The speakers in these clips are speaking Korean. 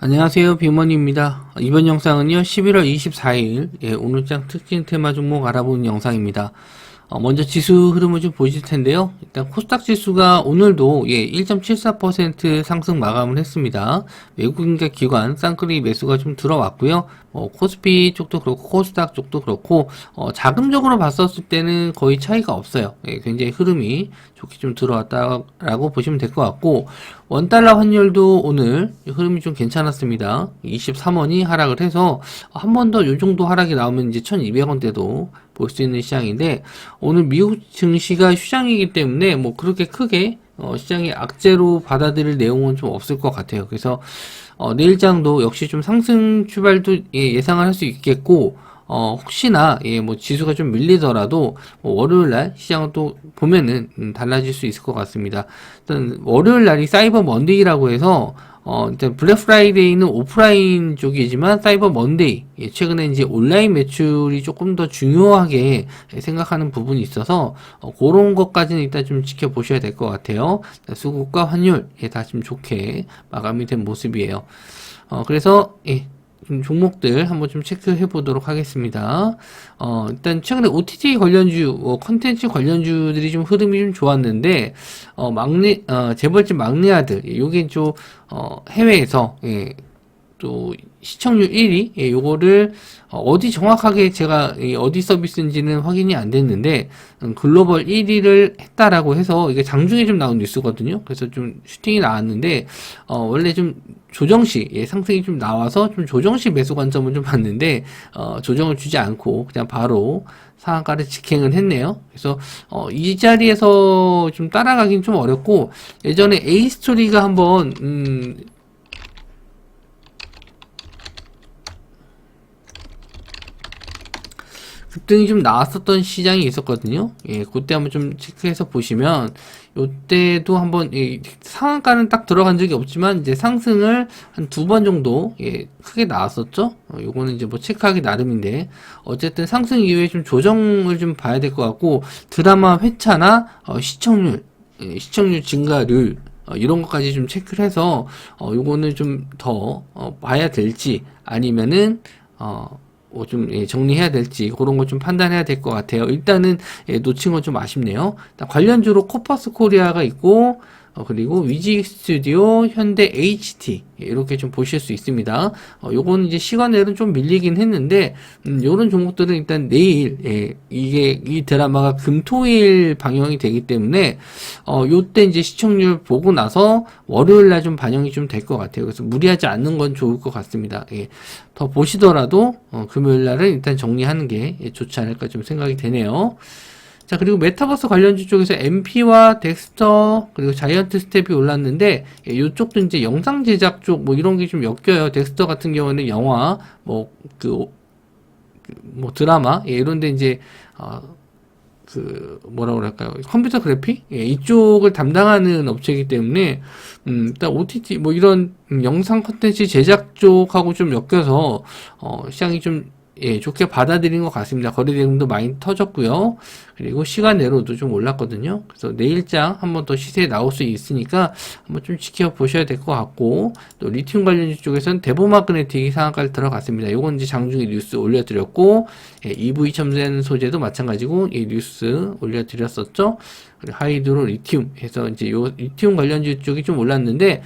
안녕하세요, 비머니입니다. 이번 영상은요 11월 24일 오늘장 특징 테마 종목 알아보는 영상입니다. 먼저 지수 흐름을 좀 보실 텐데요. 일단 코스닥 지수가 오늘도 1.74% 상승 마감을 했습니다. 외국인과 기관 쌍끌이 매수가 좀 들어왔고요. 코스피 쪽도 그렇고 코스닥 쪽도 그렇고 자금적으로 봤었을 때는 거의 차이가 없어요. 굉장히 흐름이 좋게 좀 들어왔다라고 보시면 될 것 같고, 원달러 환율도 오늘 흐름이 좀 괜찮았습니다. 23원이 하락을 해서 한 번 더 요 정도 하락이 나오면 이제 1200원대도 볼 수 있는 시장인데, 오늘 미국 증시가 휴장이기 때문에 뭐 그렇게 크게 시장이 악재로 받아들일 내용은 좀 없을 것 같아요. 그래서 내일장도 역시 좀 상승 출발도 예상을 할 수 있겠고, 혹시나 뭐 지수가 좀 밀리더라도 월요일날 시장은 또 보면은 달라질 수 있을 것 같습니다. 일단 월요일날이 사이버 먼데이라고 해서 일단 블랙 프라이데이는 오프라인 쪽이지만 사이버 먼데이, 최근에 이제 온라인 매출이 조금 더 중요하게 생각하는 부분이 있어서 그런 것까지는 일단 좀 지켜보셔야 될 것 같아요. 수급과 환율 다 좀 좋게 마감이 된 모습이에요. 그래서 좀 종목들 한번 좀 체크해 보도록 하겠습니다. 일단 최근에 OTT 관련주, 컨텐츠 관련주들이 좀 흐름이 좀 좋았는데, 재벌집 막내 아들, 요게 좀, 해외에서, 또 시청률 1위, 요거를 어디 정확하게 제가 어디 서비스인지는 확인이 안 됐는데 글로벌 1위를 했다라고 해서 이게 장중에 좀 나온 뉴스거든요. 그래서 좀 슈팅이 나왔는데 원래 좀 조정시 상승이 좀 나와서 좀 조정시 매수 관점을 좀 봤는데 조정을 주지 않고 그냥 바로 상한가를 직행을 했네요. 그래서 이 자리에서 좀 따라가긴 좀 어렵고, 예전에 A스토리가 한번 급등이 좀 나왔었던 시장이 있었거든요. 그때 한번 좀 체크해서 보시면, 요때도 한번, 상한가는 딱 들어간 적이 없지만, 이제 상승을 한 두 번 정도, 크게 나왔었죠? 요거는 이제 뭐 체크하기 나름인데, 어쨌든 상승 이후에 좀 조정을 좀 봐야 될 것 같고, 드라마 회차나, 시청률 증가율, 이런 것까지 좀 체크를 해서, 요거는 좀 더, 봐야 될지, 아니면은, 좀 정리해야 될지 그런 거 좀 판단해야 될 것 같아요. 일단은 놓친 건 좀 아쉽네요. 관련주로 코퍼스 코리아가 있고, 그리고 위지 스튜디오, 현대 HT 이렇게 좀 보실 수 있습니다. 요거는 이제 시간외로는 좀 밀리긴 했는데 요런 종목들은 일단 내일 이게 이 드라마가 금토일 방영이 되기 때문에 요때 이제 시청률 보고 나서 월요일날 좀 반영이 좀 될 것 같아요. 그래서 무리하지 않는 건 좋을 것 같습니다. 더 보시더라도 금요일날은 일단 정리하는 게 좋지 않을까 좀 생각이 되네요. 자, 그리고 메타버스 관련주 쪽에서 MP와 덱스터, 그리고 자이언트 스텝이 올랐는데, 이쪽도 이제 영상 제작 쪽, 뭐 이런 게 좀 엮여요. 덱스터 같은 경우는 영화, 드라마, 이런데 이제, 뭐라 그럴까요? 컴퓨터 그래픽? 이쪽을 담당하는 업체이기 때문에, 일단 OTT, 뭐 이런 영상 콘텐츠 제작 쪽하고 좀 엮여서, 시장이 좀 좋게 받아들인 것 같습니다. 거래 대금도 많이 터졌고요. 그리고 시간 내로도 좀 올랐거든요. 그래서 내일장 한번 더 시세에 나올 수 있으니까 한번 좀 지켜보셔야 될 것 같고, 또 리튬 관련주 쪽에서는 대보마그네틱이 상한가를 들어갔습니다. 이건 이제 장중에 뉴스 올려드렸고, EV 첨단 소재도 마찬가지고 이 뉴스 올려드렸었죠. 그리고 하이드로 리튬 해서 이제 요 리튬 관련주 쪽이 좀 올랐는데,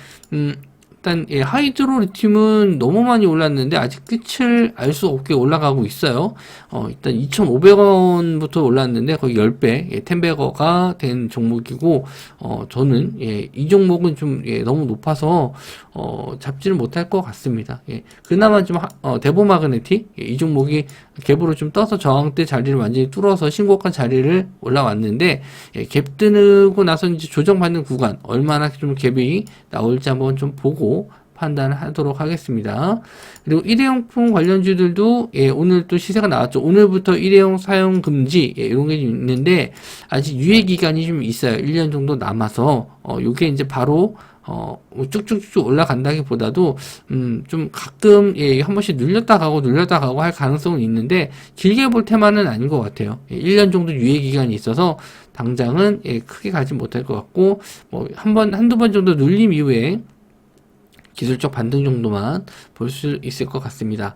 일단 하이드로 리튬은 너무 많이 올랐는데 아직 끝을 알 수 없게 올라가고 있어요. 일단 2,500원부터 올랐는데 거의 10배, 10배가 된 종목이고, 저는 이 종목은 좀 너무 높아서 잡지를 못할 것 같습니다. 그나마 좀 대보마그네틱, 이 종목이 갭으로 좀 떠서 저항대 자리를 완전히 뚫어서 신고가 자리를 올라왔는데, 갭 뜨고 나서 이제 조정받는 구간 얼마나 좀 갭이 나올지 한번 좀 보고 판단을 하도록 하겠습니다. 그리고 일회용품 관련주들도 오늘 또 시세가 나왔죠. 오늘부터 일회용 사용 금지 이런 게 있는데 아직 유예 기간이 좀 있어요. 1년 정도 남아서 요게 이제 바로 쭉쭉쭉 올라간다기보다도 좀 가끔 한 번씩 눌렸다 가고 할 가능성은 있는데 길게 볼 테마는 아닌 것 같아요. 1년 정도 유예 기간이 있어서 당장은 크게 가지 못할 것 같고, 뭐 한두 번 정도 눌림 이후에 기술적 반등 정도만 볼 수 있을 것 같습니다.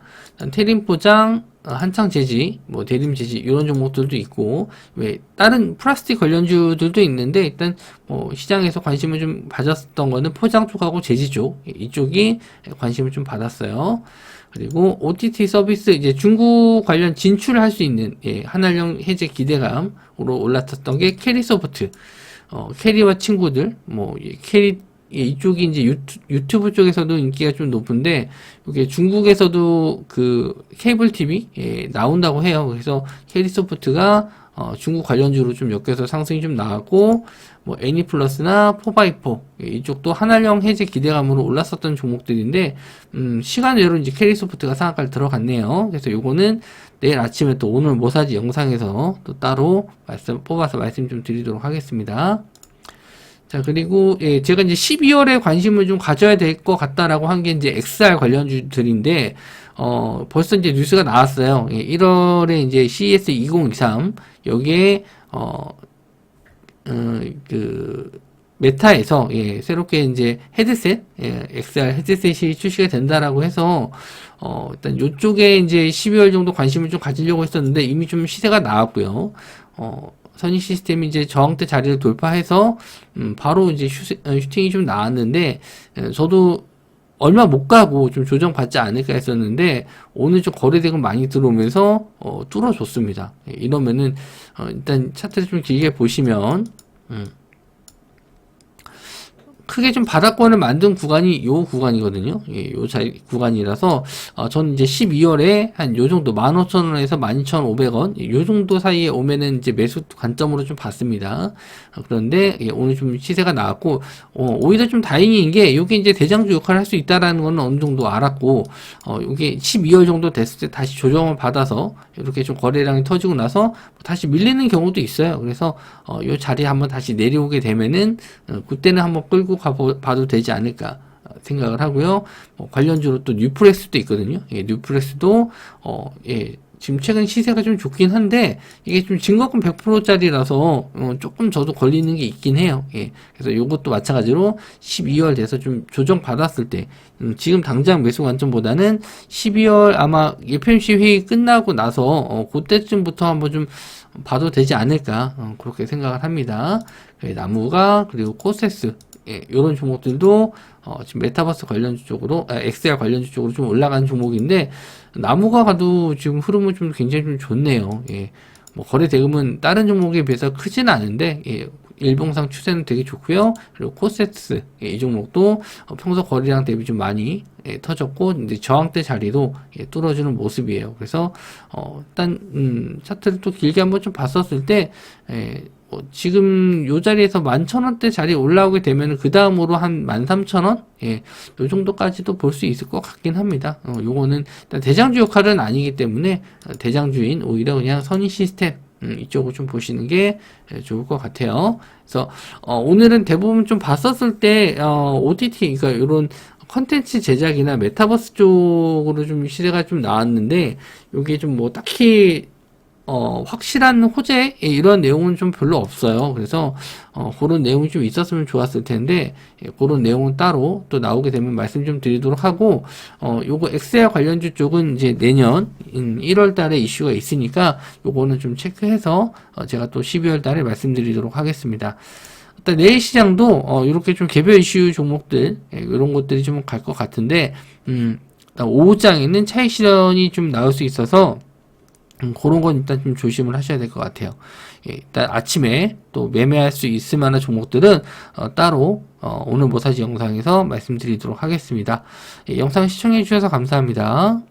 테림 포장, 한창 재지, 뭐 대림 재지 이런 종목들도 있고, 왜 다른 플라스틱 관련주들도 있는데 일단 뭐 시장에서 관심을 좀 받았던 거는 포장 쪽하고 재지 쪽, 이쪽이 관심을 좀 받았어요. 그리고 OTT 서비스, 이제 중국 관련 진출을 할 수 있는, 한알령 해제 기대감으로 올라탔던 게 캐리소프트, 캐리와 친구들, 캐리, 이쪽이 이제 유튜브 쪽에서도 인기가 좀 높은데, 이게 중국에서도 그 케이블 TV, 나온다고 해요. 그래서 캐리소프트가, 중국 관련주로 좀 엮여서 상승이 좀 나왔고, 뭐, 애니플러스나 포바이포, 이쪽도 한알령 해제 기대감으로 올랐었던 종목들인데, 시간외로 이제 캐리소프트가 상한가를 들어갔네요. 그래서 요거는 내일 아침에 또 오늘 모사지 영상에서 또 따로 뽑아서 말씀 좀 드리도록 하겠습니다. 자, 그리고, 제가 이제 12월에 관심을 좀 가져야 될 것 같다라고 한 게 이제 XR 관련주들인데, 벌써 이제 뉴스가 나왔어요. 1월에 이제 CES 2023, 여기에, 메타에서, 새롭게 이제 헤드셋, XR 헤드셋이 출시가 된다라고 해서, 일단 요쪽에 이제 12월 정도 관심을 좀 가지려고 했었는데, 이미 좀 시세가 나왔고요. 선익 시스템이 이제 저항대 자리를 돌파해서 바로 이제 슈팅이 좀 나왔는데, 저도 얼마 못 가고 좀 조정받지 않을까 했었는데, 오늘 좀 거래대금 많이 들어오면서 뚫어줬습니다. 이러면은 일단 차트를 좀 길게 보시면 크게 좀 바닥권을 만든 구간이 요 구간이거든요. 요 구간이라서, 저는 이제 12월에 한 요 정도 15,000원에서 12,500원, 요 정도 사이에 오면은 이제 매수 관점으로 좀 봤습니다. 그런데, 오늘 좀 시세가 나왔고, 오히려 좀 다행인 게, 요게 이제 대장주 역할을 할 수 있다라는 건 어느 정도 알았고, 요게 12월 정도 됐을 때 다시 조정을 받아서, 이렇게 좀 거래량이 터지고 나서, 다시 밀리는 경우도 있어요. 그래서, 요 자리에 한번 다시 내려오게 되면은, 그때는 한번 끌고 봐도 되지 않을까 생각을 하고요. 관련주로 또 뉴프렉스도 있거든요. 뉴프렉스도 지금 최근 시세가 좀 좋긴 한데 이게 좀 증거금 100%짜리라서 조금 저도 걸리는 게 있긴 해요. 그래서 이것도 마찬가지로 12월 돼서 좀 조정 받았을 때 지금 당장 매수 관점보다는 12월 아마 FOMC 회의 끝나고 나서 그때쯤부터 한번 좀 봐도 되지 않을까 그렇게 생각을 합니다. 나무가 그리고 코세스 이런 종목들도 지금 메타버스 관련주 쪽으로 XR 관련주 쪽으로 좀 올라가는 종목인데 나무가 가도 지금 흐름은 좀 굉장히 좀 좋네요. 뭐 거래 대금은 다른 종목에 비해서 크지는 않은데 일봉상 추세는 되게 좋고요. 그리고 코세스 이 종목도 평소 거래량 대비 좀 많이 터졌고 이제 저항대 자리도 뚫어주는 모습이에요. 그래서 일단 차트를 또 길게 한번 좀 봤었을 때 지금 요 자리에서 11,000원대 자리에 올라오게 되면 그 다음으로 한 13,000원? 요 정도까지도 볼 수 있을 것 같긴 합니다. 요거는 일단 대장주 역할은 아니기 때문에 대장주인 오히려 그냥 선의 시스템 이쪽을 좀 보시는 게 좋을 것 같아요. 그래서 오늘은 대부분 좀 봤었을 때 OTT 그러니까 이런 컨텐츠 제작이나 메타버스 쪽으로 좀 시세가 좀 나왔는데 요게 좀 뭐 딱히 확실한 호재 이런 내용은 좀 별로 없어요. 그래서 그런 내용이 좀 있었으면 좋았을 텐데 그런 내용은 따로 또 나오게 되면 말씀 좀 드리도록 하고 요거 XR 관련주 쪽은 이제 내년 1월 달에 이슈가 있으니까 요거는 좀 체크해서 제가 또 12월 달에 말씀드리도록 하겠습니다. 일단 내일 시장도 이렇게 좀 개별 이슈 종목들 이런 것들이 좀 갈 것 같은데 오후장에는 차익 실현이 좀 나올 수 있어서 그런 건 일단 좀 조심을 하셔야 될 것 같아요. 일단 아침에 또 매매할 수 있을 만한 종목들은 따로 오늘 모사지 영상에서 말씀드리도록 하겠습니다. 영상 시청해 주셔서 감사합니다.